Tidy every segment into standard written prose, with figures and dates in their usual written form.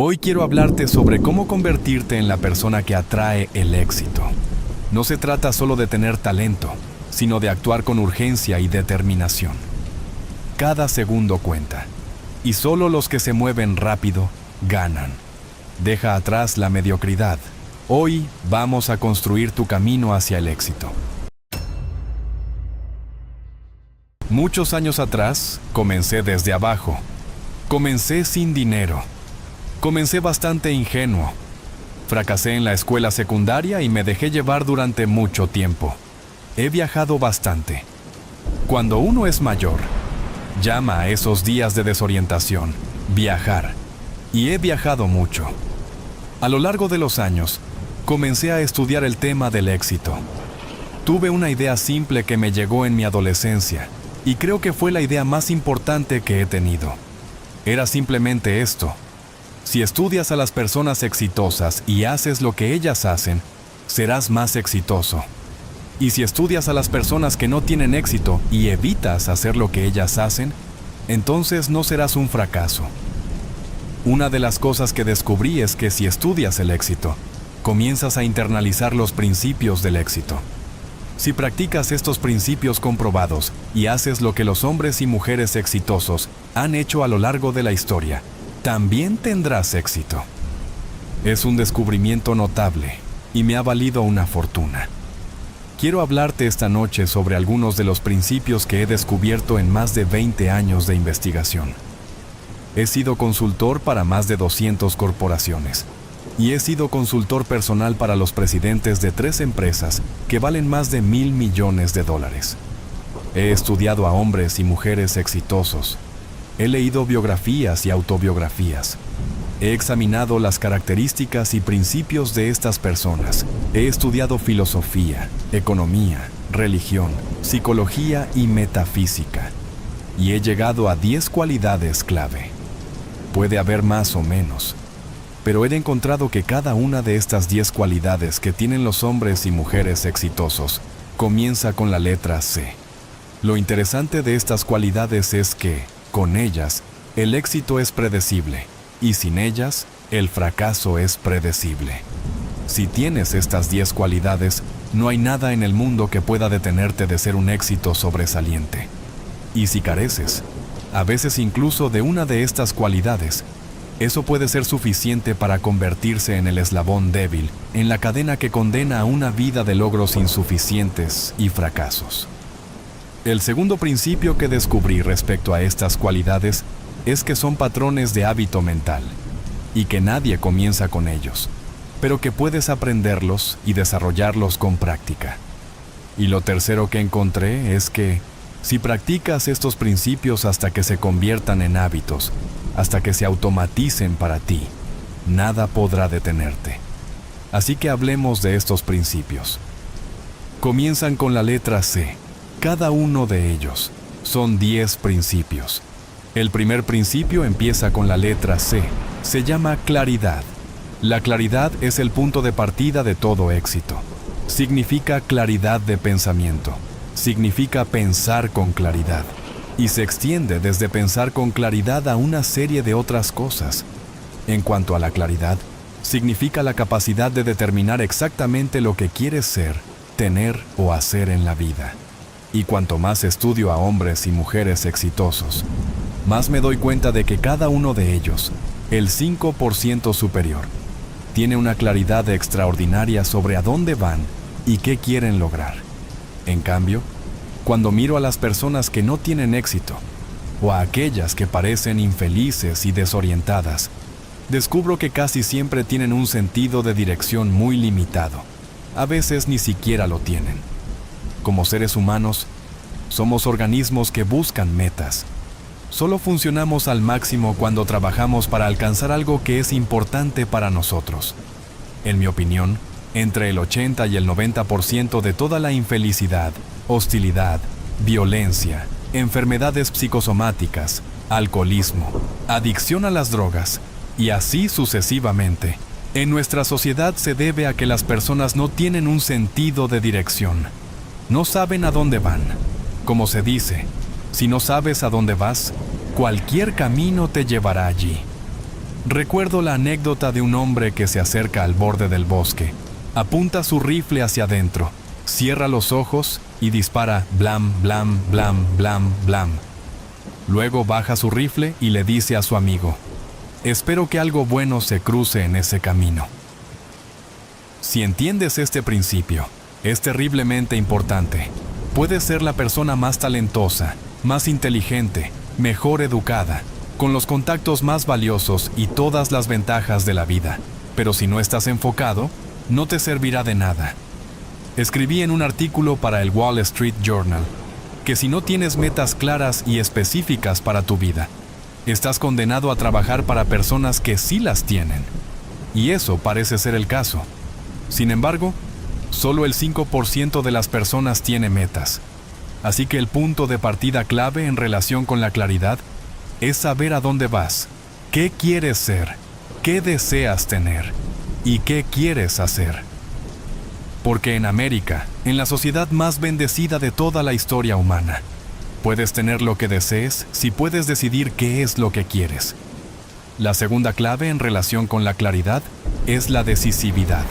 Hoy quiero hablarte sobre cómo convertirte en la persona que atrae el éxito. No se trata solo de tener talento, sino de actuar con urgencia y determinación. Cada segundo cuenta, y solo los que se mueven rápido ganan. Deja atrás la mediocridad. Hoy vamos a construir tu camino hacia el éxito. Muchos años atrás, comencé desde abajo. Comencé sin dinero. Comencé bastante ingenuo. Fracasé en la escuela secundaria y me dejé llevar durante mucho tiempo. He viajado bastante. Cuando uno es mayor, llama a esos días de desorientación viajar. Y he viajado mucho. A lo largo de los años, comencé a estudiar el tema del éxito. Tuve una idea simple que me llegó en mi adolescencia, y creo que fue la idea más importante que he tenido. Era simplemente esto: si estudias a las personas exitosas y haces lo que ellas hacen, serás más exitoso. Y si estudias a las personas que no tienen éxito y evitas hacer lo que ellas hacen, entonces no serás un fracaso. Una de las cosas que descubrí es que si estudias el éxito, comienzas a internalizar los principios del éxito. Si practicas estos principios comprobados y haces lo que los hombres y mujeres exitosos han hecho a lo largo de la historia, también tendrás éxito. Es un descubrimiento notable y me ha valido una fortuna. Quiero hablarte esta noche sobre algunos de los principios que he descubierto en más de 20 años de investigación. He sido consultor para más de 200 corporaciones y he sido consultor personal para los presidentes de 3 empresas que valen más de $1,000 millones. He estudiado a hombres y mujeres exitosos. He leído biografías y autobiografías. He examinado las características y principios de estas personas. He estudiado filosofía, economía, religión, psicología y metafísica. Y he llegado a 10 cualidades clave. Puede haber más o menos, pero he encontrado que cada una de estas 10 cualidades que tienen los hombres y mujeres exitosos comienza con la letra C. Lo interesante de estas cualidades es que, con ellas, el éxito es predecible, y sin ellas, el fracaso es predecible. Si tienes estas 10 cualidades, no hay nada en el mundo que pueda detenerte de ser un éxito sobresaliente. Y si careces, a veces incluso de una de estas cualidades, eso puede ser suficiente para convertirse en el eslabón débil en la cadena que condena a una vida de logros insuficientes y fracasos. El segundo principio que descubrí respecto a estas cualidades es que son patrones de hábito mental y que nadie comienza con ellos, pero que puedes aprenderlos y desarrollarlos con práctica. Y lo tercero que encontré es que si practicas estos principios hasta que se conviertan en hábitos, hasta que se automaticen para ti, nada podrá detenerte. Así que hablemos de estos principios. Comienzan con la letra C. Cada uno de ellos son 10 principios. El primer principio empieza con la letra C. Se llama claridad. La claridad es el punto de partida de todo éxito. Significa claridad de pensamiento. Significa pensar con claridad. Y se extiende desde pensar con claridad a una serie de otras cosas. En cuanto a la claridad, significa la capacidad de determinar exactamente lo que quieres ser, tener o hacer en la vida. Y cuanto más estudio a hombres y mujeres exitosos, más me doy cuenta de que cada uno de ellos, el 5% superior, tiene una claridad extraordinaria sobre a dónde van y qué quieren lograr. En cambio, cuando miro a las personas que no tienen éxito, o a aquellas que parecen infelices y desorientadas, descubro que casi siempre tienen un sentido de dirección muy limitado. A veces ni siquiera lo tienen. Como seres humanos, somos organismos que buscan metas. Solo funcionamos al máximo cuando trabajamos para alcanzar algo que es importante para nosotros. En mi opinión, entre el 80 y el 90% de toda la infelicidad, hostilidad, violencia, enfermedades psicosomáticas, alcoholismo, adicción a las drogas, y así sucesivamente, en nuestra sociedad se debe a que las personas no tienen un sentido de dirección. No saben a dónde van. Como se dice, si no sabes a dónde vas, cualquier camino te llevará allí. Recuerdo la anécdota de un hombre que se acerca al borde del bosque, apunta su rifle hacia adentro, cierra los ojos y dispara blam, blam, blam, blam, blam. Luego baja su rifle y le dice a su amigo: espero que algo bueno se cruce en ese camino. Si entiendes este principio, es terriblemente importante. Puedes ser la persona más talentosa, más inteligente, mejor educada, con los contactos más valiosos y todas las ventajas de la vida, pero si no estás enfocado, no te servirá de nada. Escribí en un artículo para el Wall Street Journal que si no tienes metas claras y específicas para tu vida, estás condenado a trabajar para personas que sí las tienen. Y eso parece ser el caso. Sin embargo, solo el 5% de las personas tiene metas. Así que el punto de partida clave en relación con la claridad es saber a dónde vas, qué quieres ser, qué deseas tener y qué quieres hacer. Porque en América, en la sociedad más bendecida de toda la historia humana, puedes tener lo que desees si puedes decidir qué es lo que quieres. La segunda clave en relación con la claridad es la decisividad.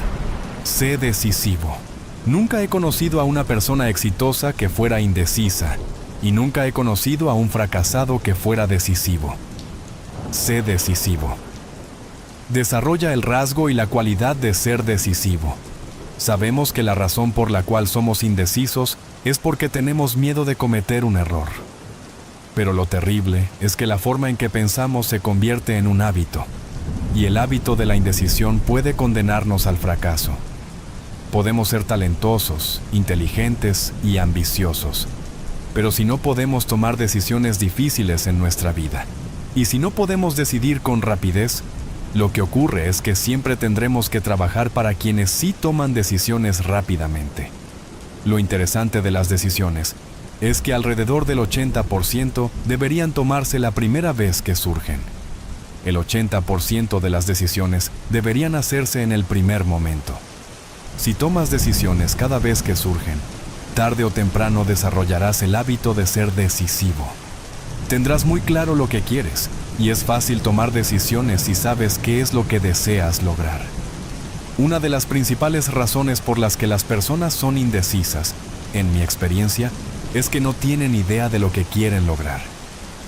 Sé decisivo. Nunca he conocido a una persona exitosa que fuera indecisa, y nunca he conocido a un fracasado que fuera decisivo. Sé decisivo. Desarrolla el rasgo y la cualidad de ser decisivo. Sabemos que la razón por la cual somos indecisos es porque tenemos miedo de cometer un error. Pero lo terrible es que la forma en que pensamos se convierte en un hábito, y el hábito de la indecisión puede condenarnos al fracaso. Podemos ser talentosos, inteligentes y ambiciosos, pero si no podemos tomar decisiones difíciles en nuestra vida, y si no podemos decidir con rapidez, lo que ocurre es que siempre tendremos que trabajar para quienes sí toman decisiones rápidamente. Lo interesante de las decisiones es que alrededor del 80% deberían tomarse la primera vez que surgen. El 80% de las decisiones deberían hacerse en el primer momento. Si tomas decisiones cada vez que surgen, tarde o temprano desarrollarás el hábito de ser decisivo. Tendrás muy claro lo que quieres, y es fácil tomar decisiones si sabes qué es lo que deseas lograr. Una de las principales razones por las que las personas son indecisas, en mi experiencia, es que no tienen idea de lo que quieren lograr.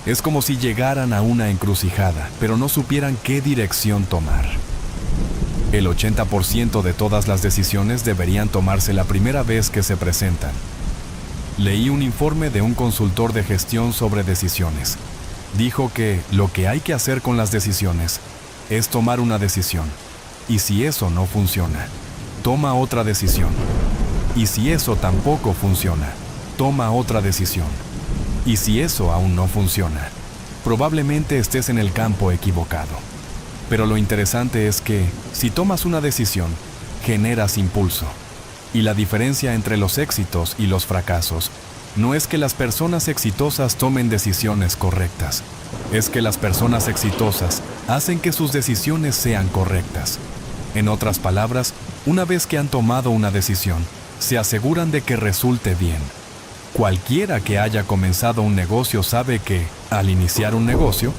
Es como si llegaran a una encrucijada, pero no supieran qué dirección tomar. El 80% de todas las decisiones deberían tomarse la primera vez que se presentan. Leí un informe de un consultor de gestión sobre decisiones. Dijo que lo que hay que hacer con las decisiones es tomar una decisión. Y si eso no funciona, toma otra decisión. Y si eso tampoco funciona, toma otra decisión. Y si eso aún no funciona, probablemente estés en el campo equivocado. Pero lo interesante es que, si tomas una decisión, generas impulso. Y la diferencia entre los éxitos y los fracasos no es que las personas exitosas tomen decisiones correctas, es que las personas exitosas hacen que sus decisiones sean correctas. En otras palabras, una vez que han tomado una decisión, se aseguran de que resulte bien. Cualquiera que haya comenzado un negocio sabe que, al iniciar un negocio,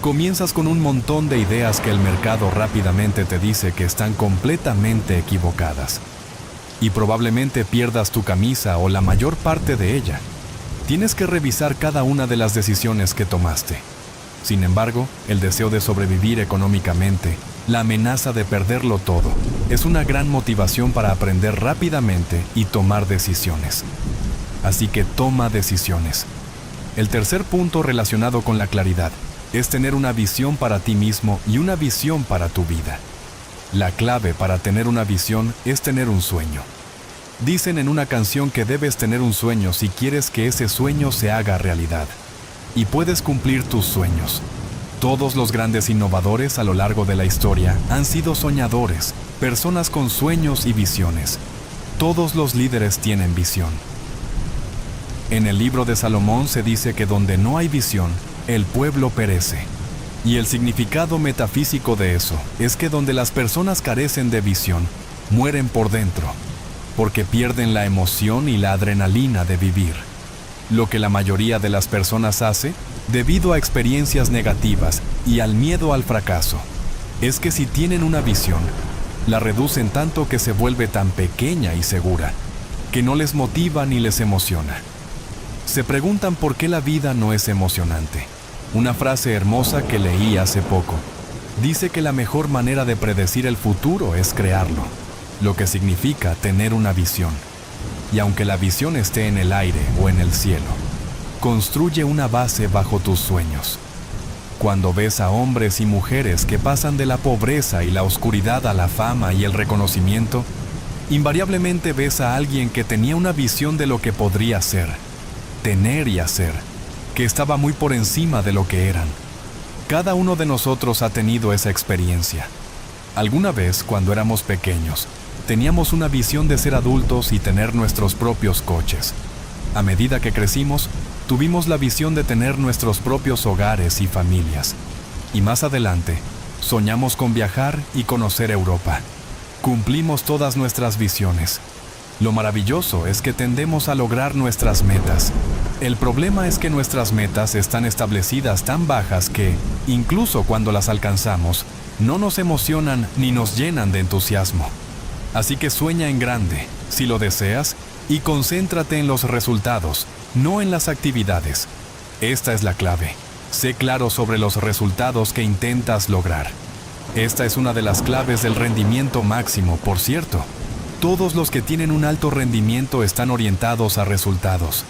comienzas con un montón de ideas que el mercado rápidamente te dice que están completamente equivocadas. Y probablemente pierdas tu camisa o la mayor parte de ella. Tienes que revisar cada una de las decisiones que tomaste. Sin embargo, el deseo de sobrevivir económicamente, la amenaza de perderlo todo, es una gran motivación para aprender rápidamente y tomar decisiones. Así que toma decisiones. El tercer punto relacionado con la claridad es tener una visión para ti mismo y una visión para tu vida. La clave para tener una visión es tener un sueño. Dicen en una canción que debes tener un sueño si quieres que ese sueño se haga realidad. Y puedes cumplir tus sueños. Todos los grandes innovadores a lo largo de la historia han sido soñadores, personas con sueños y visiones. Todos los líderes tienen visión. En el libro de Salomón se dice que donde no hay visión, el pueblo perece. Y el significado metafísico de eso es que donde las personas carecen de visión, mueren por dentro, porque pierden la emoción y la adrenalina de vivir. Lo que la mayoría de las personas hace debido a experiencias negativas y al miedo al fracaso es que si tienen una visión, la reducen tanto que se vuelve tan pequeña y segura, que no les motiva ni les emociona. Se preguntan por qué la vida no es emocionante. Una frase hermosa que leí hace poco dice que la mejor manera de predecir el futuro es crearlo, lo que significa tener una visión. Y aunque la visión esté en el aire o en el cielo, construye una base bajo tus sueños. Cuando ves a hombres y mujeres que pasan de la pobreza y la oscuridad a la fama y el reconocimiento, invariablemente ves a alguien que tenía una visión de lo que podría ser, tener y hacer, que estaba muy por encima de lo que eran. Cada uno de nosotros ha tenido esa experiencia. Alguna vez, cuando éramos pequeños, teníamos una visión de ser adultos y tener nuestros propios coches. A medida que crecimos, tuvimos la visión de tener nuestros propios hogares y familias. Y más adelante, soñamos con viajar y conocer Europa. Cumplimos todas nuestras visiones. Lo maravilloso es que tendemos a lograr nuestras metas. El problema es que nuestras metas están establecidas tan bajas que, incluso cuando las alcanzamos, no nos emocionan ni nos llenan de entusiasmo. Así que sueña en grande, si lo deseas, y concéntrate en los resultados, no en las actividades. Esta es la clave. Sé claro sobre los resultados que intentas lograr. Esta es una de las claves del rendimiento máximo, por cierto. Todos los que tienen un alto rendimiento están orientados a resultados.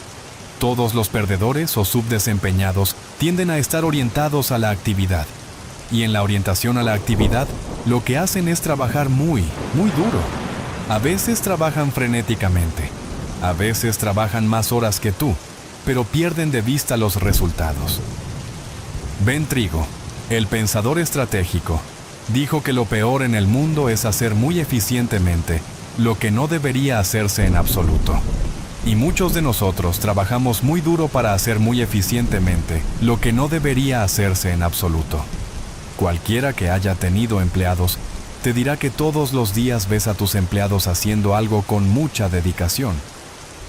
Todos los perdedores o subdesempeñados tienden a estar orientados a la actividad. Y en la orientación a la actividad, lo que hacen es trabajar muy duro. A veces trabajan frenéticamente. A veces trabajan más horas que tú, pero pierden de vista los resultados. Ben Trigo, el pensador estratégico, dijo que lo peor en el mundo es hacer muy eficientemente lo que no debería hacerse en absoluto. Y muchos de nosotros trabajamos muy duro para hacer muy eficientemente lo que no debería hacerse en absoluto. Cualquiera que haya tenido empleados te dirá que todos los días ves a tus empleados haciendo algo con mucha dedicación,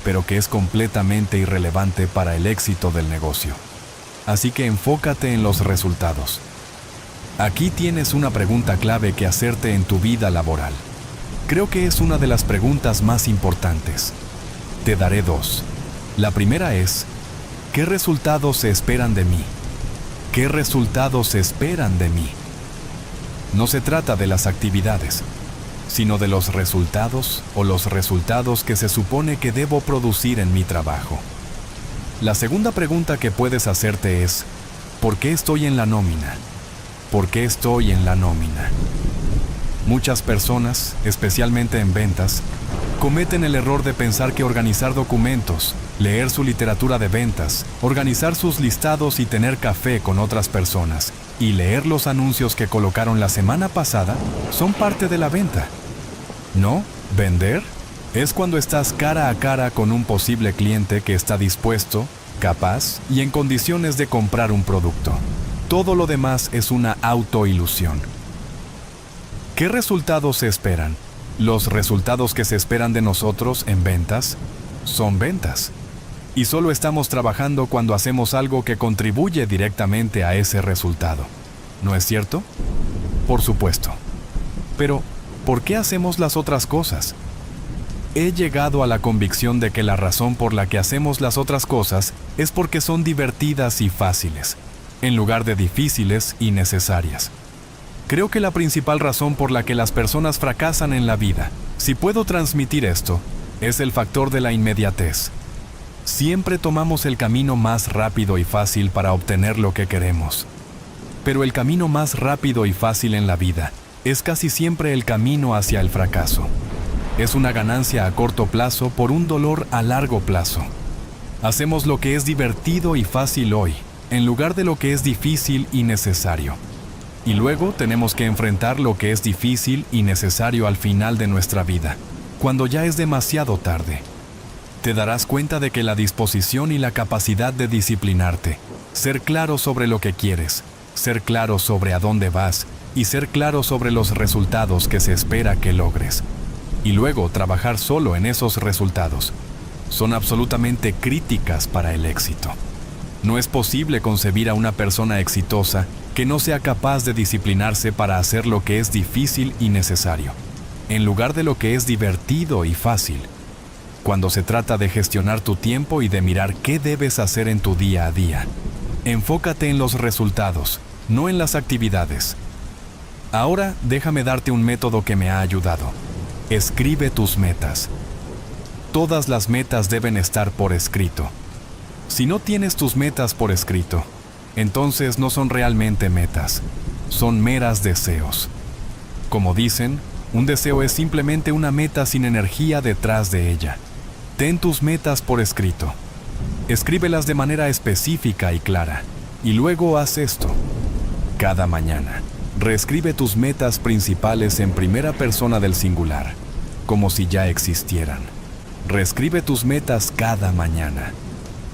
pero que es completamente irrelevante para el éxito del negocio. Así que enfócate en los resultados. Aquí tienes una pregunta clave que hacerte en tu vida laboral. Creo que es una de las preguntas más importantes. Te daré dos. La primera es, ¿qué resultados se esperan de mí? ¿Qué resultados se esperan de mí? No se trata de las actividades, sino de los resultados o los resultados que se supone que debo producir en mi trabajo. La segunda pregunta que puedes hacerte es, ¿por qué estoy en la nómina? ¿Por qué estoy en la nómina? Muchas personas, especialmente en ventas, cometen el error de pensar que organizar documentos, leer su literatura de ventas, organizar sus listados y tener café con otras personas y leer los anuncios que colocaron la semana pasada son parte de la venta. No, vender es cuando estás cara a cara con un posible cliente que está dispuesto, capaz y en condiciones de comprar un producto. Todo lo demás es una autoilusión. ¿Qué resultados se esperan? Los resultados que se esperan de nosotros en ventas son ventas. Y solo estamos trabajando cuando hacemos algo que contribuye directamente a ese resultado. ¿No es cierto? Por supuesto. Pero, ¿por qué hacemos las otras cosas? He llegado a la convicción de que la razón por la que hacemos las otras cosas es porque son divertidas y fáciles, en lugar de difíciles y necesarias. Creo que la principal razón por la que las personas fracasan en la vida, si puedo transmitir esto, es el factor de la inmediatez. Siempre tomamos el camino más rápido y fácil para obtener lo que queremos. Pero el camino más rápido y fácil en la vida es casi siempre el camino hacia el fracaso. Es una ganancia a corto plazo por un dolor a largo plazo. Hacemos lo que es divertido y fácil hoy, en lugar de lo que es difícil y necesario. Y luego tenemos que enfrentar lo que es difícil y necesario al final de nuestra vida, cuando ya es demasiado tarde. Te darás cuenta de que la disposición y la capacidad de disciplinarte, ser claro sobre lo que quieres, ser claro sobre a dónde vas y ser claro sobre los resultados que se espera que logres, y luego trabajar solo en esos resultados, son absolutamente críticas para el éxito. No es posible concebir a una persona exitosa que no sea capaz de disciplinarse para hacer lo que es difícil y necesario, en lugar de lo que es divertido y fácil. Cuando se trata de gestionar tu tiempo y de mirar qué debes hacer en tu día a día, enfócate en los resultados, no en las actividades. Ahora déjame darte un método que me ha ayudado. Escribe tus metas. Todas las metas deben estar por escrito. Si no tienes tus metas por escrito, entonces no son realmente metas, son meras deseos. Como dicen, un deseo es simplemente una meta sin energía detrás de ella. Ten tus metas por escrito. Escríbelas de manera específica y clara, y luego haz esto. Cada mañana, reescribe tus metas principales en primera persona del singular, como si ya existieran. Reescribe tus metas cada mañana.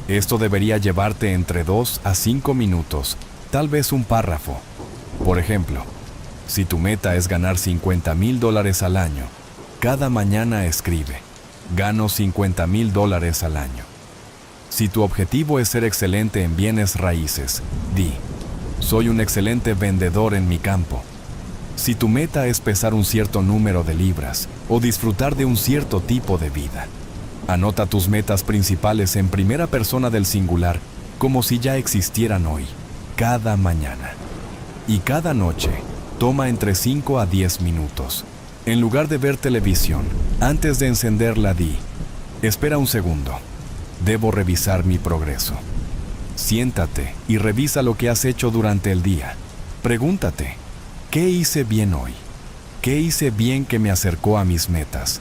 Esto debería llevarte entre 2 a 5 minutos, tal vez un párrafo. Por ejemplo, si tu meta es ganar $50,000 al año, cada mañana escribe, gano $50,000 al año. Si tu objetivo es ser excelente en bienes raíces, di, soy un excelente vendedor en mi campo. Si tu meta es pesar un cierto número de libras o disfrutar de un cierto tipo de vida, anota tus metas principales en primera persona del singular como si ya existieran hoy, cada mañana. Y cada noche, toma entre 5 a 10 minutos. En lugar de ver televisión, antes de encenderla di, espera un segundo, debo revisar mi progreso. Siéntate y revisa lo que has hecho durante el día. Pregúntate, ¿qué hice bien hoy? ¿Qué hice bien que me acercó a mis metas?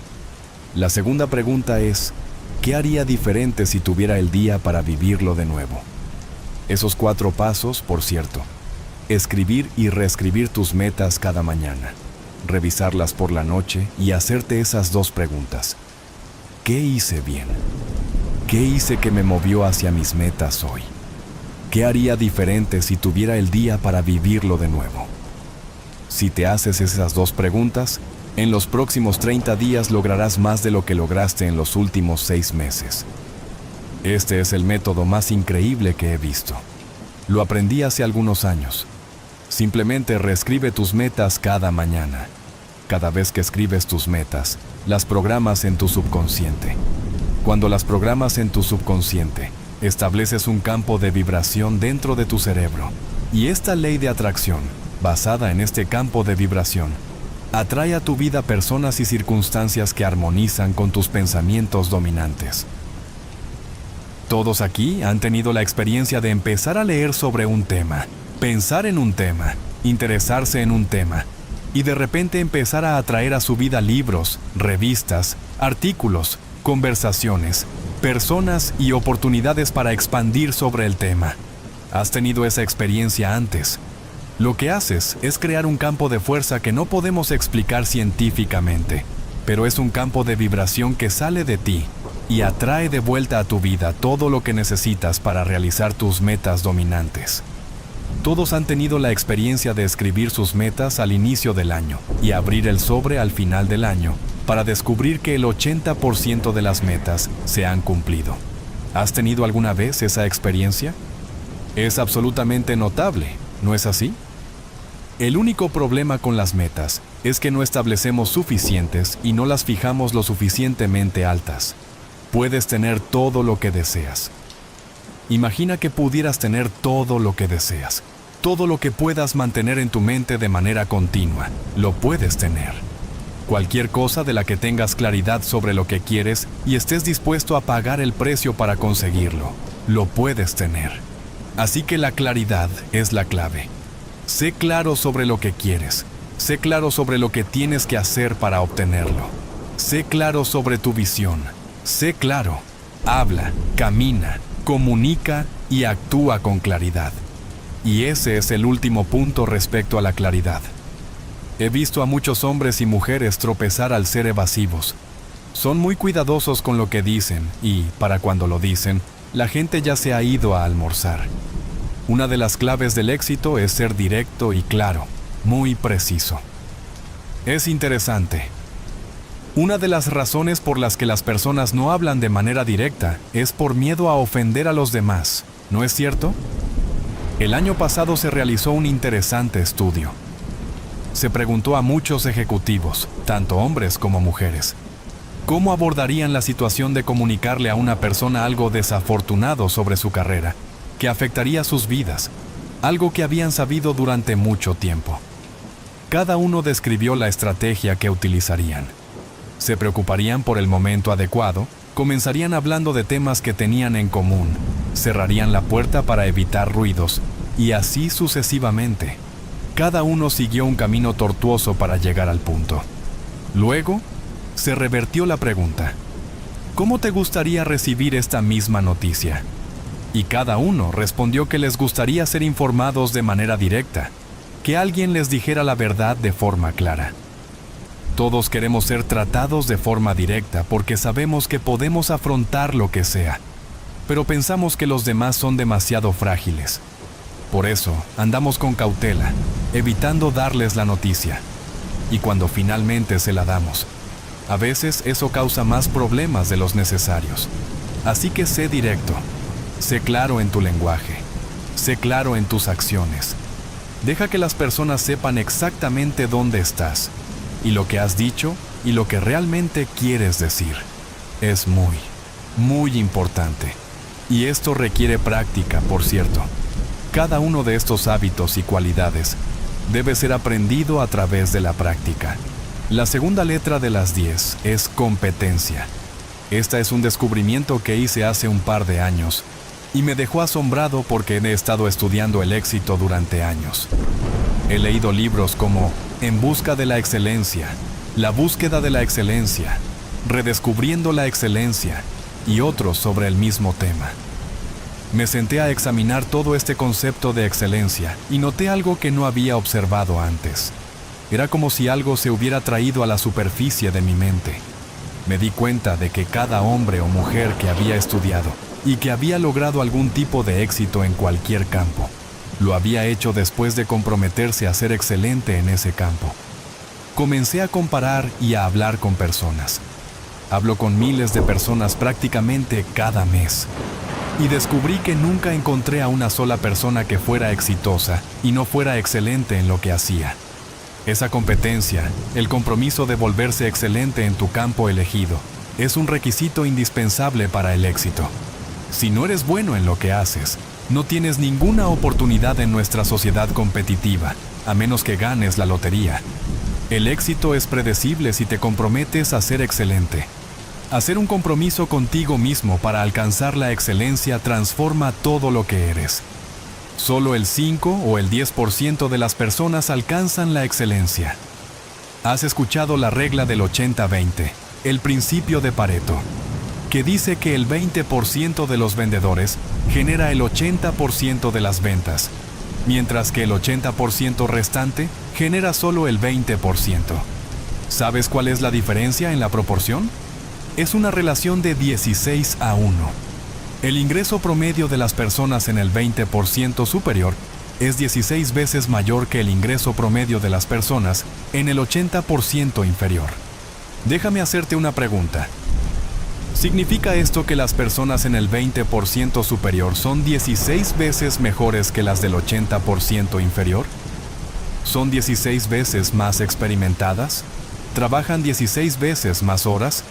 La segunda pregunta es, ¿qué haría diferente si tuviera el día para vivirlo de nuevo? Esos 4 pasos, por cierto, escribir y reescribir tus metas cada mañana, revisarlas por la noche y hacerte esas 2 preguntas. ¿Qué hice bien? ¿Qué hice que me movió hacia mis metas hoy? ¿Qué haría diferente si tuviera el día para vivirlo de nuevo? Si te haces esas 2 preguntas, en los próximos 30 días lograrás más de lo que lograste en los últimos 6 meses. Este es el método más increíble que he visto. Lo aprendí hace algunos años. Simplemente reescribe tus metas cada mañana. Cada vez que escribes tus metas, las programas en tu subconsciente. Cuando las programas en tu subconsciente, estableces un campo de vibración dentro de tu cerebro. Y esta ley de atracción, basada en este campo de vibración, atrae a tu vida personas y circunstancias que armonizan con tus pensamientos dominantes. Todos aquí han tenido la experiencia de empezar a leer sobre un tema, pensar en un tema, interesarse en un tema, y de repente empezar a atraer a su vida libros, revistas, artículos, conversaciones, personas y oportunidades para expandir sobre el tema. ¿Has tenido esa experiencia antes? Lo que haces es crear un campo de fuerza que no podemos explicar científicamente, pero es un campo de vibración que sale de ti y atrae de vuelta a tu vida todo lo que necesitas para realizar tus metas dominantes. Todos han tenido la experiencia de escribir sus metas al inicio del año y abrir el sobre al final del año para descubrir que el 80% de las metas se han cumplido. ¿Has tenido alguna vez esa experiencia? Es absolutamente notable, ¿no es así? El único problema con las metas es que no establecemos suficientes y no las fijamos lo suficientemente altas. Puedes tener todo lo que deseas. Imagina que pudieras tener todo lo que deseas. Todo lo que puedas mantener en tu mente de manera continua, lo puedes tener. Cualquier cosa de la que tengas claridad sobre lo que quieres y estés dispuesto a pagar el precio para conseguirlo, lo puedes tener. Así que la claridad es la clave. Sé claro sobre lo que quieres. Sé claro sobre lo que tienes que hacer para obtenerlo. Sé claro sobre tu visión. Sé claro. Habla, camina, comunica y actúa con claridad. Y ese es el último punto respecto a la claridad. He visto a muchos hombres y mujeres tropezar al ser evasivos. Son muy cuidadosos con lo que dicen y, para cuando lo dicen, la gente ya se ha ido a almorzar. Una de las claves del éxito es ser directo y claro, muy preciso. Es interesante. Una de las razones por las que las personas no hablan de manera directa es por miedo a ofender a los demás, ¿no es cierto? El año pasado se realizó un interesante estudio. Se preguntó a muchos ejecutivos, tanto hombres como mujeres, cómo abordarían la situación de comunicarle a una persona algo desafortunado sobre su carrera, que afectaría sus vidas, algo que habían sabido durante mucho tiempo. Cada uno describió la estrategia que utilizarían. Se preocuparían por el momento adecuado, comenzarían hablando de temas que tenían en común, cerrarían la puerta para evitar ruidos, y así sucesivamente. Cada uno siguió un camino tortuoso para llegar al punto. Luego, se revertió la pregunta: ¿cómo te gustaría recibir esta misma noticia? Y cada uno respondió que les gustaría ser informados de manera directa, que alguien les dijera la verdad de forma clara. Todos queremos ser tratados de forma directa porque sabemos que podemos afrontar lo que sea, pero pensamos que los demás son demasiado frágiles. Por eso, andamos con cautela, evitando darles la noticia. Y cuando finalmente se la damos, a veces eso causa más problemas de los necesarios. Así que sé directo, sé claro en tu lenguaje, sé claro en tus acciones. Deja que las personas sepan exactamente dónde estás, y lo que has dicho y lo que realmente quieres decir. Es muy, muy importante. Y esto requiere práctica, por cierto. Cada uno de estos hábitos y cualidades debe ser aprendido a través de la práctica. La segunda letra de las 10 es competencia. Esta es un descubrimiento que hice hace un par de años y me dejó asombrado porque he estado estudiando el éxito durante años. He leído libros como En busca de la excelencia, La búsqueda de la excelencia, Redescubriendo la excelencia y otros sobre el mismo tema. Me senté a examinar todo este concepto de excelencia y noté algo que no había observado antes. Era como si algo se hubiera traído a la superficie de mi mente. Me di cuenta de que cada hombre o mujer que había estudiado y que había logrado algún tipo de éxito en cualquier campo, lo había hecho después de comprometerse a ser excelente en ese campo. Comencé a comparar y a hablar con personas. Hablo con miles de personas prácticamente cada mes. Y descubrí que nunca encontré a una sola persona que fuera exitosa y no fuera excelente en lo que hacía. Esa competencia, el compromiso de volverse excelente en tu campo elegido, es un requisito indispensable para el éxito. Si no eres bueno en lo que haces, no tienes ninguna oportunidad en nuestra sociedad competitiva, a menos que ganes la lotería. El éxito es predecible si te comprometes a ser excelente. Hacer un compromiso contigo mismo para alcanzar la excelencia transforma todo lo que eres. Solo el 5 o el 10% de las personas alcanzan la excelencia. Has escuchado la regla del 80-20, el principio de Pareto, que dice que el 20% de los vendedores genera el 80% de las ventas, mientras que el 80% restante genera solo el 20%. ¿Sabes cuál es la diferencia en la proporción? Es una relación de 16:1. El ingreso promedio de las personas en el 20% superior es 16 veces mayor que el ingreso promedio de las personas en el 80% inferior. Déjame hacerte una pregunta. ¿Significa esto que las personas en el 20% superior son 16 veces mejores que las del 80% inferior? ¿Son 16 veces más experimentadas? ¿Trabajan 16 veces más horas?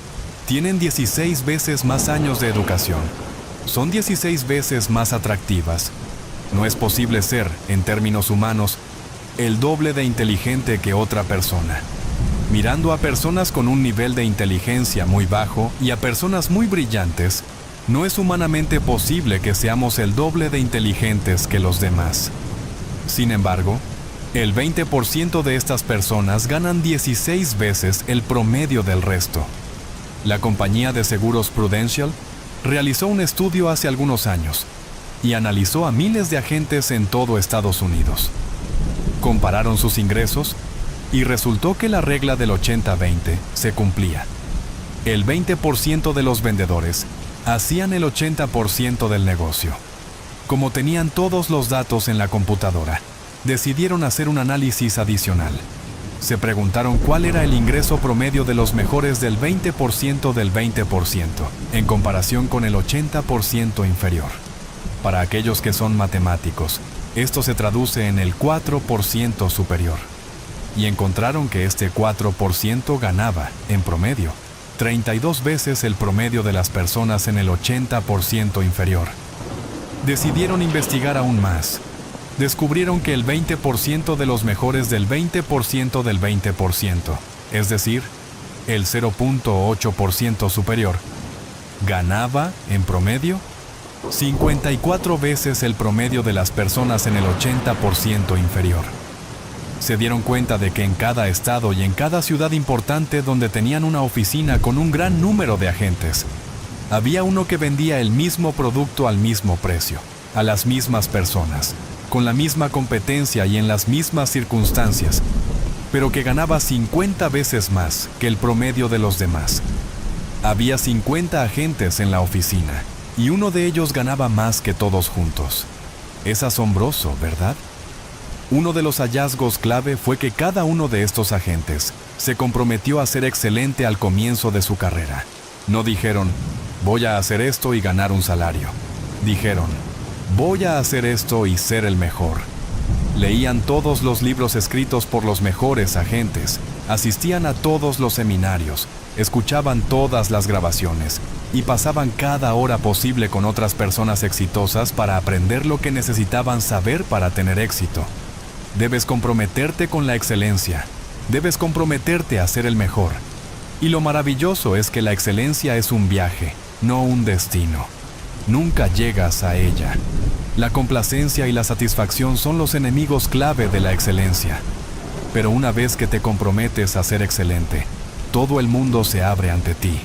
¿Tienen 16 veces más años de educación? ¿Son 16 veces más atractivas? No es posible ser, en términos humanos, el doble de inteligente que otra persona. Mirando a personas con un nivel de inteligencia muy bajo y a personas muy brillantes, no es humanamente posible que seamos el doble de inteligentes que los demás. Sin embargo, el 20% de estas personas ganan 16 veces el promedio del resto. La compañía de seguros Prudential realizó un estudio hace algunos años y analizó a miles de agentes en todo Estados Unidos. Compararon sus ingresos y resultó que la regla del 80-20 se cumplía. El 20% de los vendedores hacían el 80% del negocio. Como tenían todos los datos en la computadora, decidieron hacer un análisis adicional. Se preguntaron cuál era el ingreso promedio de los mejores del 20% del 20%, en comparación con el 80% inferior. Para aquellos que son matemáticos, Esto se traduce en el 4% superior. Y encontraron que este 4% ganaba, en promedio, 32 veces el promedio de las personas en el 80% inferior. Decidieron investigar aún más. Descubrieron que el 20% de los mejores del 20% del 20%, es decir, el 0.8% superior, ganaba, en promedio, 54 veces el promedio de las personas en el 80% inferior. Se dieron cuenta de que en cada estado y en cada ciudad importante donde tenían una oficina con un gran número de agentes, había uno que vendía el mismo producto al mismo precio, a las mismas personas, con la misma competencia y en las mismas circunstancias, pero que ganaba 50 veces más que el promedio de los demás. Había 50 agentes en la oficina y uno de ellos ganaba más que todos juntos. Es asombroso, ¿verdad? Uno de los hallazgos clave fue que cada uno de estos agentes se comprometió a ser excelente al comienzo de su carrera. No dijeron, voy a hacer esto y ganar un salario. Dijeron, voy a hacer esto y ser el mejor. Leían todos los libros escritos por los mejores agentes, asistían a todos los seminarios, escuchaban todas las grabaciones y pasaban cada hora posible con otras personas exitosas para aprender lo que necesitaban saber para tener éxito. Debes comprometerte con la excelencia. Debes comprometerte a ser el mejor. Y lo maravilloso es que la excelencia es un viaje, no un destino. Nunca llegas a ella. La complacencia y la satisfacción son los enemigos clave de la excelencia. Pero una vez que te comprometes a ser excelente, todo el mundo se abre ante ti.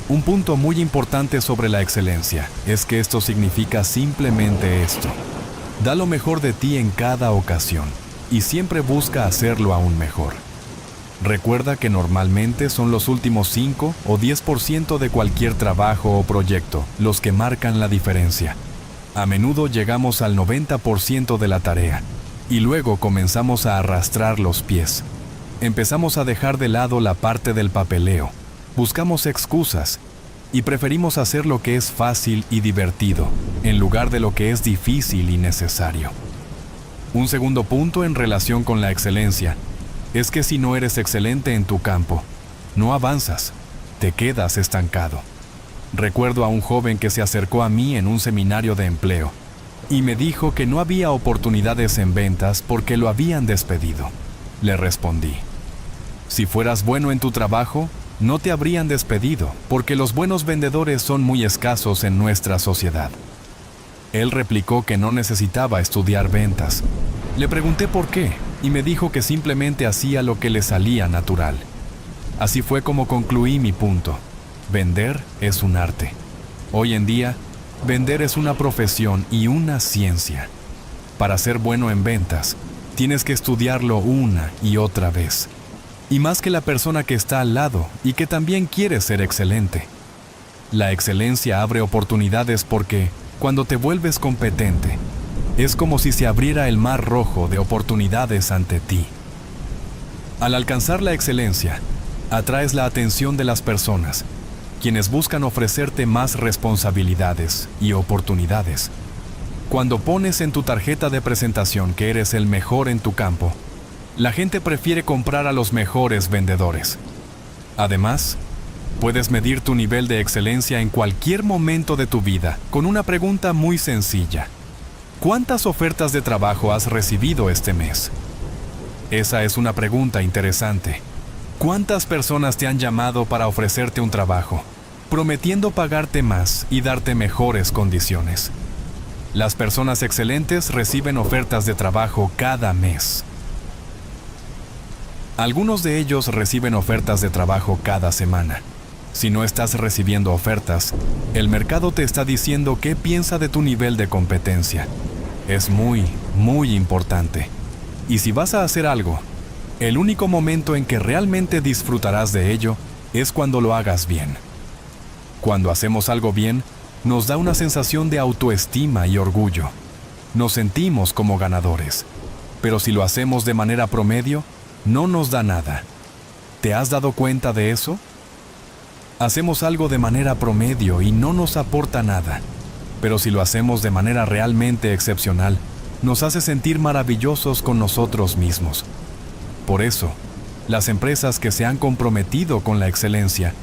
Un punto muy importante sobre la excelencia es que esto significa simplemente esto. Da lo mejor de ti en cada ocasión y siempre busca hacerlo aún mejor. Recuerda que normalmente son los últimos 5 o 10% de cualquier trabajo o proyecto los que marcan la diferencia. A menudo llegamos al 90% de la tarea y luego comenzamos a arrastrar los pies. Empezamos a dejar de lado la parte del papeleo, buscamos excusas y preferimos hacer lo que es fácil y divertido, en lugar de lo que es difícil y necesario. Un segundo punto en relación con la excelencia es que si no eres excelente en tu campo, no avanzas, te quedas estancado. Recuerdo a un joven que se acercó a mí en un seminario de empleo y me dijo que no había oportunidades en ventas porque lo habían despedido. Le respondí, si fueras bueno en tu trabajo, no te habrían despedido, porque los buenos vendedores son muy escasos en nuestra sociedad. Él replicó que no necesitaba estudiar ventas. Le pregunté por qué, y me dijo que simplemente hacía lo que le salía natural. Así fue como concluí mi punto. Vender es un arte. Hoy en día, vender es una profesión y una ciencia. Para ser bueno en ventas, tienes que estudiarlo una y otra vez. Y más que la persona que está al lado y que también quiere ser excelente. La excelencia abre oportunidades porque, cuando te vuelves competente, es como si se abriera el mar rojo de oportunidades ante ti. Al alcanzar la excelencia, atraes la atención de las personas, quienes buscan ofrecerte más responsabilidades y oportunidades. Cuando pones en tu tarjeta de presentación que eres el mejor en tu campo, la gente prefiere comprar a los mejores vendedores. Además, puedes medir tu nivel de excelencia en cualquier momento de tu vida con una pregunta muy sencilla. ¿Cuántas ofertas de trabajo has recibido este mes? Esa es una pregunta interesante. ¿Cuántas personas te han llamado para ofrecerte un trabajo, prometiendo pagarte más y darte mejores condiciones? Las personas excelentes reciben ofertas de trabajo cada mes. Algunos de ellos reciben ofertas de trabajo cada semana. Si no estás recibiendo ofertas, el mercado te está diciendo qué piensa de tu nivel de competencia. Es muy, muy importante. Y si vas a hacer algo, el único momento en que realmente disfrutarás de ello es cuando lo hagas bien. Cuando hacemos algo bien, nos da una sensación de autoestima y orgullo. Nos sentimos como ganadores. Pero si lo hacemos de manera promedio, no nos da nada. ¿Te has dado cuenta de eso? Hacemos algo de manera promedio y no nos aporta nada. Pero si lo hacemos de manera realmente excepcional, nos hace sentir maravillosos con nosotros mismos. Por eso, las empresas que se han comprometido con la excelencia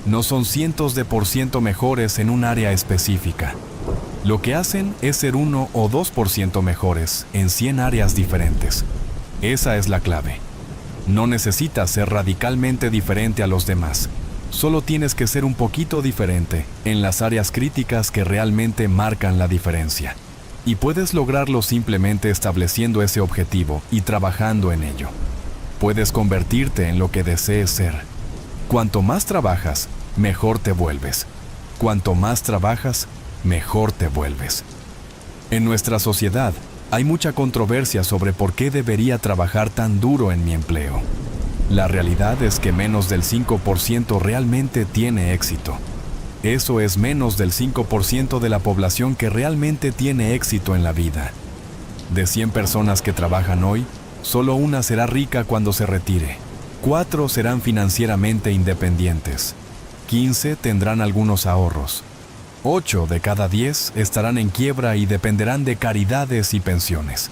no son cientos de % mejores en un área específica. Lo que hacen es ser 1 o 2% mejores en 100 áreas diferentes. Esa es la clave. No necesitas ser radicalmente diferente a los demás. Solo tienes que ser un poquito diferente en las áreas críticas que realmente marcan la diferencia. Y puedes lograrlo simplemente estableciendo ese objetivo y trabajando en ello. Puedes convertirte en lo que desees ser. Cuanto más trabajas, mejor te vuelves. Cuanto más trabajas, mejor te vuelves. En nuestra sociedad, hay mucha controversia sobre por qué debería trabajar tan duro en mi empleo. La realidad es que menos del 5% realmente tiene éxito. Eso es menos del 5% de la población que realmente tiene éxito en la vida. De 100 personas que trabajan hoy, solo una será rica cuando se retire. 4 serán financieramente independientes. 15 tendrán algunos ahorros. 8 de cada 10 estarán en quiebra y dependerán de caridades y pensiones.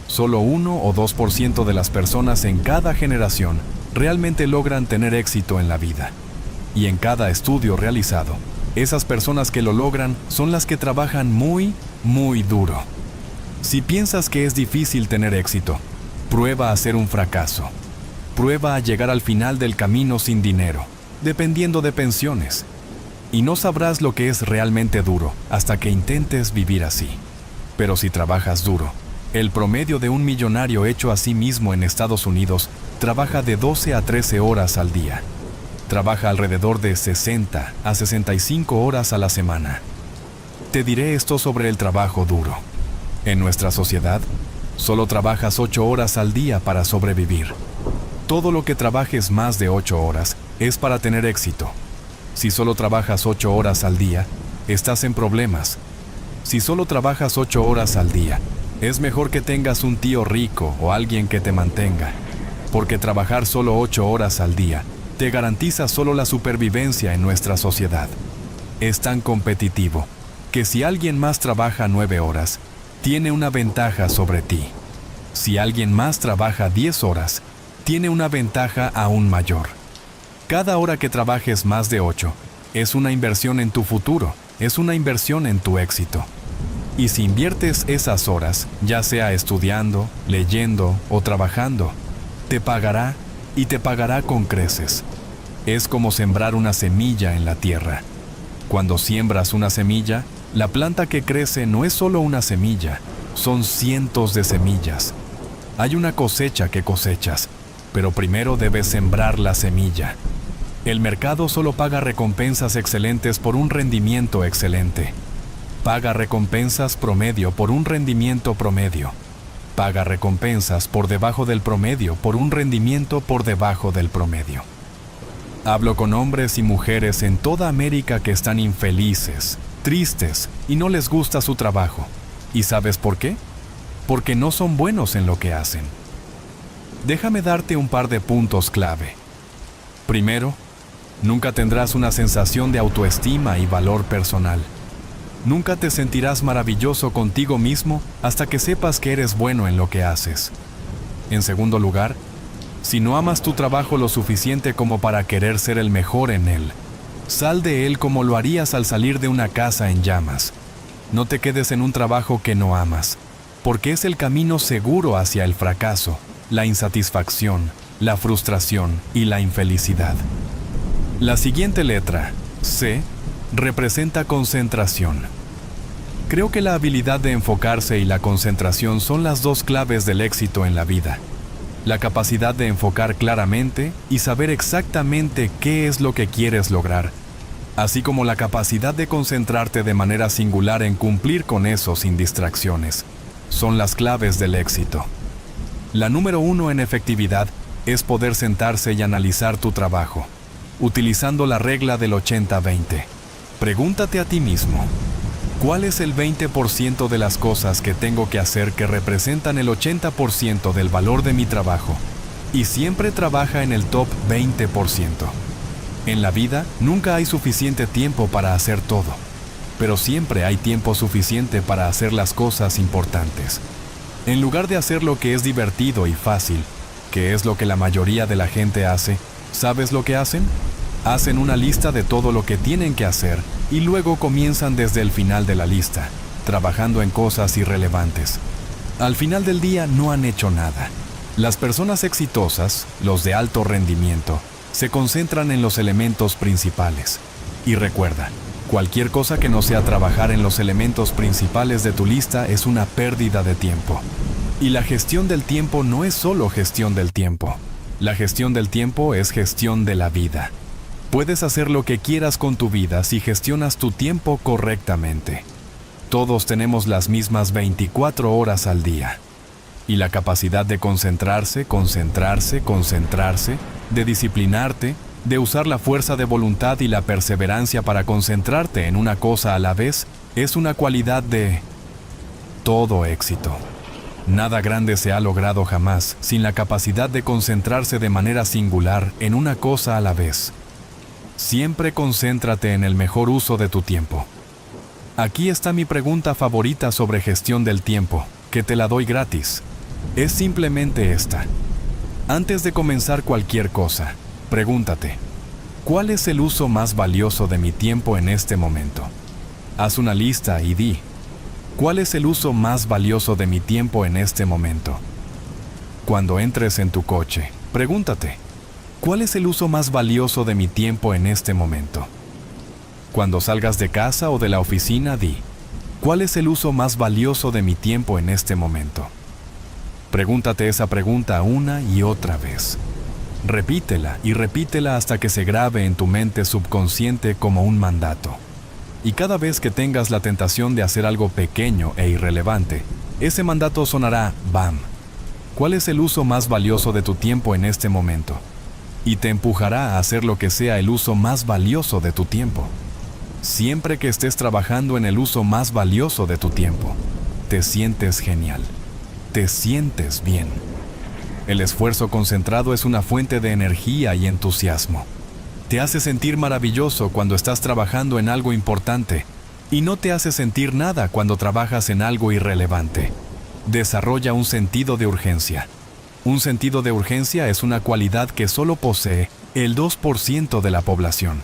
Solo 1 o 2% de las personas en cada generación realmente logran tener éxito en la vida. Y en cada estudio realizado, esas personas que lo logran son las que trabajan muy, muy duro. Si piensas que es difícil tener éxito, prueba a ser un fracaso. Prueba a llegar al final del camino sin dinero, dependiendo de pensiones. Y no sabrás lo que es realmente duro hasta que intentes vivir así. Pero si trabajas duro, el promedio de un millonario hecho a sí mismo en Estados Unidos trabaja de 12 a 13 horas al día. Trabaja alrededor de 60 a 65 horas a la semana. Te diré esto sobre el trabajo duro. En nuestra sociedad, solo trabajas 8 horas al día para sobrevivir. Todo lo que trabajes más de 8 horas es para tener éxito. Si solo trabajas 8 horas al día, estás en problemas. Si solo trabajas 8 horas al día, es mejor que tengas un tío rico o alguien que te mantenga, porque trabajar solo 8 horas al día te garantiza solo la supervivencia en nuestra sociedad. Es tan competitivo que si alguien más trabaja 9 horas, tiene una ventaja sobre ti. Si alguien más trabaja 10 horas, tiene una ventaja aún mayor. Cada hora que trabajes más de 8 es una inversión en tu futuro, es una inversión en tu éxito. Y si inviertes esas horas, ya sea estudiando, leyendo o trabajando, te pagará y te pagará con creces. Es como sembrar una semilla en la tierra. Cuando siembras una semilla, la planta que crece no es solo una semilla, son cientos de semillas. Hay una cosecha que cosechas, pero primero debes sembrar la semilla. El mercado solo paga recompensas excelentes por un rendimiento excelente. Paga recompensas promedio por un rendimiento promedio. Paga recompensas por debajo del promedio por un rendimiento por debajo del promedio. Hablo con hombres y mujeres en toda América que están infelices, tristes y no les gusta su trabajo. ¿Y sabes por qué? Porque no son buenos en lo que hacen. Déjame darte un par de puntos clave. Primero, nunca tendrás una sensación de autoestima y valor personal. Nunca te sentirás maravilloso contigo mismo hasta que sepas que eres bueno en lo que haces. En segundo lugar, si no amas tu trabajo lo suficiente como para querer ser el mejor en él, sal de él como lo harías al salir de una casa en llamas. No te quedes en un trabajo que no amas, porque es el camino seguro hacia el fracaso, la insatisfacción, la frustración y la infelicidad. La siguiente letra, C, representa concentración. Creo que la habilidad de enfocarse y la concentración son las dos claves del éxito en la vida. La capacidad de enfocar claramente y saber exactamente qué es lo que quieres lograr, así como la capacidad de concentrarte de manera singular en cumplir con eso sin distracciones, son las claves del éxito. La número 1 en efectividad es poder sentarse y analizar tu trabajo, utilizando la regla del 80-20. Pregúntate a ti mismo, ¿cuál es el 20% de las cosas que tengo que hacer que representan el 80% del valor de mi trabajo? Y siempre trabaja en el top 20%. En la vida nunca hay suficiente tiempo para hacer todo, pero siempre hay tiempo suficiente para hacer las cosas importantes. En lugar de hacer lo que es divertido y fácil, que es lo que la mayoría de la gente hace, ¿sabes lo que hacen? Hacen una lista de todo lo que tienen que hacer y luego comienzan desde el final de la lista, trabajando en cosas irrelevantes. Al final del día no han hecho nada. Las personas exitosas, los de alto rendimiento, se concentran en los elementos principales. Y recuerda, cualquier cosa que no sea trabajar en los elementos principales de tu lista es una pérdida de tiempo. Y la gestión del tiempo no es solo gestión del tiempo. La gestión del tiempo es gestión de la vida. Puedes hacer lo que quieras con tu vida si gestionas tu tiempo correctamente. Todos tenemos las mismas 24 horas al día. Y la capacidad de concentrarse, de disciplinarte, de usar la fuerza de voluntad y la perseverancia para concentrarte en una cosa a la vez, es una cualidad de todo éxito. Nada grande se ha logrado jamás sin la capacidad de concentrarse de manera singular en una cosa a la vez. Siempre concéntrate en el mejor uso de tu tiempo. Aquí está mi pregunta favorita sobre gestión del tiempo, que te la doy gratis. Es simplemente esta. Antes de comenzar cualquier cosa, pregúntate, ¿cuál es el uso más valioso de mi tiempo en este momento? Haz una lista y di, ¿cuál es el uso más valioso de mi tiempo en este momento? Cuando entres en tu coche, pregúntate, ¿cuál es el uso más valioso de mi tiempo en este momento? Cuando salgas de casa o de la oficina, di, ¿cuál es el uso más valioso de mi tiempo en este momento? Pregúntate esa pregunta una y otra vez. Repítela y repítela hasta que se grabe en tu mente subconsciente como un mandato. Y cada vez que tengas la tentación de hacer algo pequeño e irrelevante, ese mandato sonará ¡bam! ¿Cuál es el uso más valioso de tu tiempo en este momento? Y te empujará a hacer lo que sea el uso más valioso de tu tiempo. Siempre que estés trabajando en el uso más valioso de tu tiempo, te sientes genial. Te sientes bien. El esfuerzo concentrado es una fuente de energía y entusiasmo. Te hace sentir maravilloso cuando estás trabajando en algo importante y no te hace sentir nada cuando trabajas en algo irrelevante. Desarrolla un sentido de urgencia. Un sentido de urgencia es una cualidad que solo posee el 2% de la población.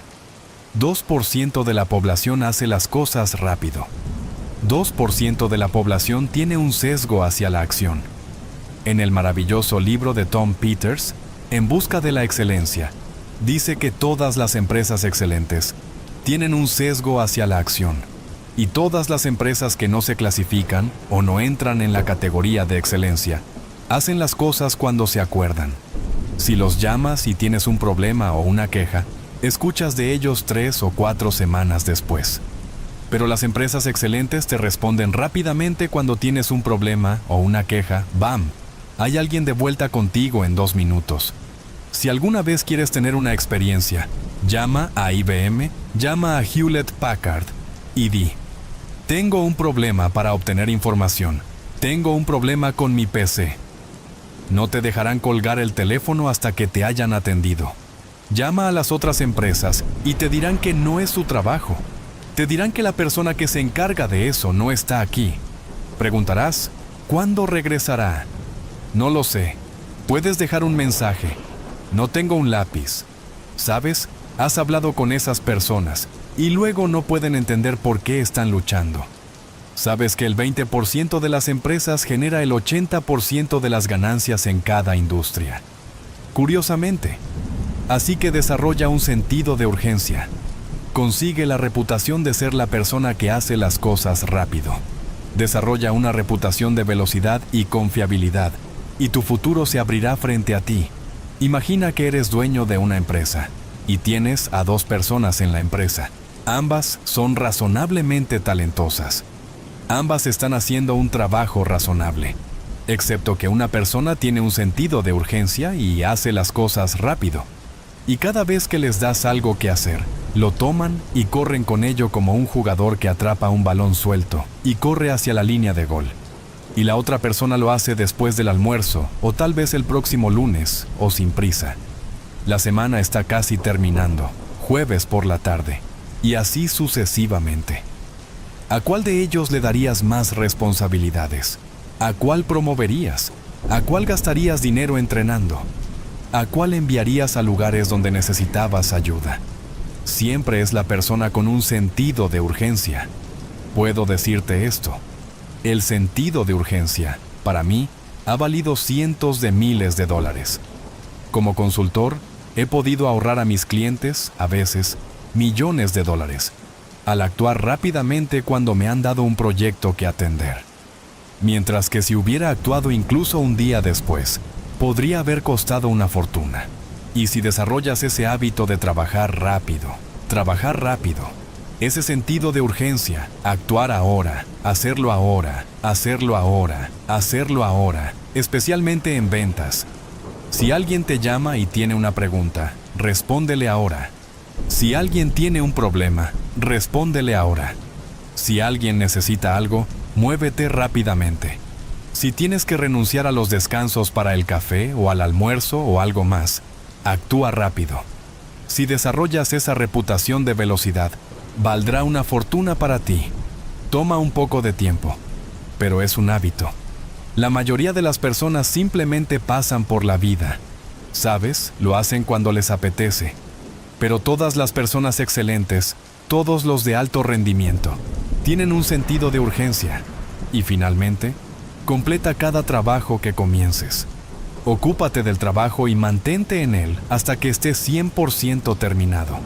2% de la población hace las cosas rápido. 2% de la población tiene un sesgo hacia la acción. En el maravilloso libro de Tom Peters, En busca de la excelencia, dice que todas las empresas excelentes tienen un sesgo hacia la acción, y todas las empresas que no se clasifican o no entran en la categoría de excelencia, hacen las cosas cuando se acuerdan. Si los llamas y tienes un problema o una queja, escuchas de ellos 3 o 4 semanas después. Pero las empresas excelentes te responden rápidamente cuando tienes un problema o una queja. ¡Bam! Hay alguien de vuelta contigo en 2 minutos. Si alguna vez quieres tener una experiencia, llama a IBM, llama a Hewlett Packard y di, tengo un problema para obtener información. Tengo un problema con mi PC. No te dejarán colgar el teléfono hasta que te hayan atendido. Llama a las otras empresas y te dirán que no es su trabajo. Te dirán que la persona que se encarga de eso no está aquí. Preguntarás, ¿cuándo regresará? No lo sé. Puedes dejar un mensaje. No tengo un lápiz. ¿Sabes? Has hablado con esas personas y luego no pueden entender por qué están luchando. ¿Sabes que el 20% de las empresas genera el 80% de las ganancias en cada industria? Curiosamente. Así que desarrolla un sentido de urgencia. Consigue la reputación de ser la persona que hace las cosas rápido. Desarrolla una reputación de velocidad y confiabilidad, y tu futuro se abrirá frente a ti. Imagina que eres dueño de una empresa, y tienes a 2 personas en la empresa. Ambas son razonablemente talentosas. Ambas están haciendo un trabajo razonable, excepto que una persona tiene un sentido de urgencia y hace las cosas rápido. Y cada vez que les das algo que hacer, lo toman y corren con ello como un jugador que atrapa un balón suelto y corre hacia la línea de gol. Y la otra persona lo hace después del almuerzo, o tal vez el próximo lunes, o sin prisa. La semana está casi terminando, jueves por la tarde, y así sucesivamente. ¿A cuál de ellos le darías más responsabilidades? ¿A cuál promoverías? ¿A cuál gastarías dinero entrenando? ¿A cuál enviarías a lugares donde necesitabas ayuda? Siempre es la persona con un sentido de urgencia. Puedo decirte esto. El sentido de urgencia, para mí, ha valido cientos de miles de dólares. Como consultor, he podido ahorrar a mis clientes, a veces, millones de dólares, al actuar rápidamente cuando me han dado un proyecto que atender. Mientras que si hubiera actuado incluso un día después, podría haber costado una fortuna. Y si desarrollas ese hábito de trabajar rápido, ese sentido de urgencia, actuar ahora, hacerlo ahora, especialmente en ventas. Si alguien te llama y tiene una pregunta, respóndele ahora. Si alguien tiene un problema, respóndele ahora. Si alguien necesita algo, muévete rápidamente. Si tienes que renunciar a los descansos para el café o al almuerzo o algo más, actúa rápido. Si desarrollas esa reputación de velocidad, valdrá una fortuna para ti. Toma un poco de tiempo, pero es un hábito. La mayoría de las personas simplemente pasan por la vida. ¿Sabes? Lo hacen cuando les apetece. Pero todas las personas excelentes, todos los de alto rendimiento, tienen un sentido de urgencia. Y finalmente, completa cada trabajo que comiences. Ocúpate del trabajo y mantente en él hasta que esté 100% terminado.